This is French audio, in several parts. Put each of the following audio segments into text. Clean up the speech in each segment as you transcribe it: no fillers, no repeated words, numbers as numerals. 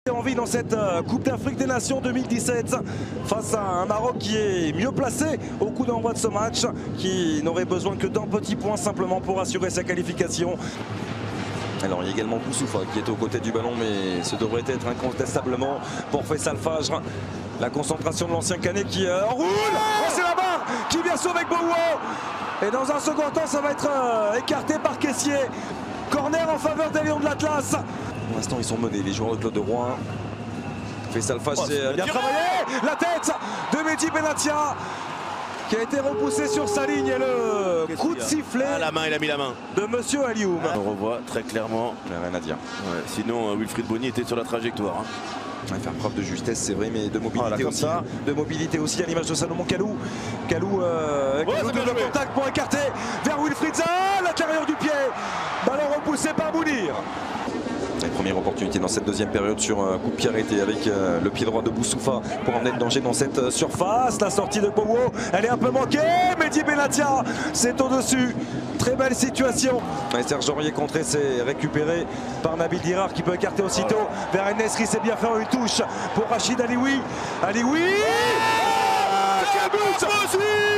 Envie dans cette Coupe d'Afrique des Nations 2017 face à un Maroc qui est mieux placé au coup d'envoi de ce match, qui n'aurait besoin que d'un petit point simplement pour assurer sa qualification. Alors il y a également Boussoufa qui est aux côtés du ballon, mais ce devrait être incontestablement pour Faisal Fajr. La concentration de l'ancien Canet qui roule. Oh, c'est la barre qui vient sauver Bowo. Et dans un second temps, ça va être écarté par Caissier. Corner en faveur des Lions de l'Atlas. Pour l'instant, ils sont menés, les joueurs de Claude de Rouen. Faisal Fajr, c'est bien travaillé. La tête de Mehdi Benatia qui a été repoussé sur sa ligne, et le coup de sifflet la main, il a mis la main de Monsieur Alioum. On revoit très clairement. Il n'y a rien à dire. Ouais, sinon, Wilfried Bonny était sur la trajectoire. Ouais, faire preuve de justesse, c'est vrai, mais de mobilité aussi. De mobilité aussi, à l'image de Salomon Kalou. Kalou, de contact pour écarter vers Wilfried Zaha, l'intérieur du pied. Ballon repoussé par Mounir. La première opportunité dans cette deuxième période sur un coup de pied arrêté avec le pied droit de Boussoufa pour emmener le danger dans cette surface. La sortie de Bowo, elle est un peu manquée. Mehdi Benatia, c'est au-dessus. Très belle situation. Et Serge Aurier contré, c'est récupéré par Nabil Dirar qui peut écarter aussitôt vers Nesri. C'est bien fait, une touche pour Rachid Alioui. Alioui, quel but!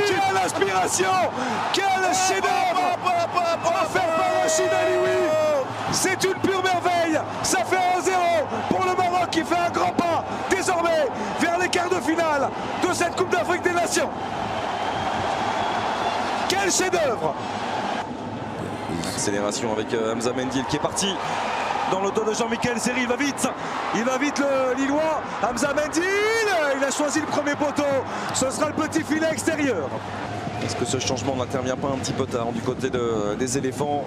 Quelle inspiration! Quel chef-d'œuvre offert par Rachid Alioui! C'est une pure merveille. Ça fait 1-0 pour le Maroc qui fait un grand pas désormais vers les quarts de finale de cette Coupe d'Afrique des Nations. Quel chef-d'œuvre! Accélération avec Hamza Mendil qui est parti dans le dos de Jean-Michel Seri. Il va vite le Lillois. Hamza Mendil, il a choisi le premier poteau. Ce sera le petit filet extérieur. Est-ce que ce changement n'intervient pas un petit peu tard du côté des éléphants?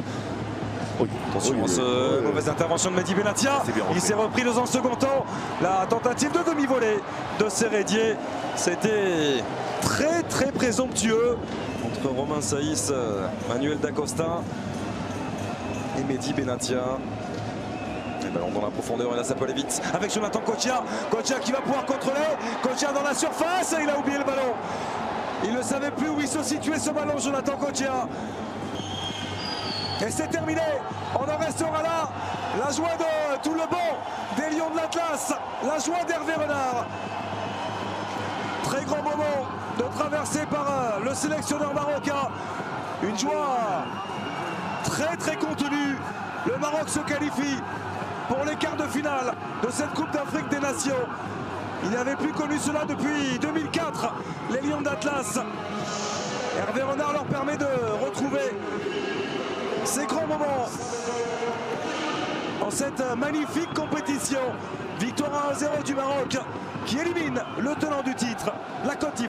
Oui, attention à cette mauvaise intervention de Mehdi Benatia. Il s'est repris dans un second temps. La tentative de demi-volée de Sérédier, c'était très présomptueux entre Romain Saïs, Manuel Dacosta et Mehdi Benatia. Et ballon dans la profondeur, et là ça peut aller vite avec Jonathan Kotia. Kotia qui va pouvoir contrôler. Kotia dans la surface, et il a oublié le ballon. Il ne savait plus où il se situait ce ballon, Jonathan Kotia. Et c'est terminé, on en restera là. La joie de tout le banc des Lions de l'Atlas, la joie d'Hervé Renard. Très grand moment de traversée par le sélectionneur marocain. Une joie très contenue. Le Maroc se qualifie pour les quarts de finale de cette Coupe d'Afrique des Nations. Il n'avait plus connu cela depuis 2004, les Lions d'Atlas. Hervé Renard leur permet de retrouver ces grands moments en cette magnifique compétition. Victoire 1-0 du Maroc qui élimine le tenant du titre, la Côte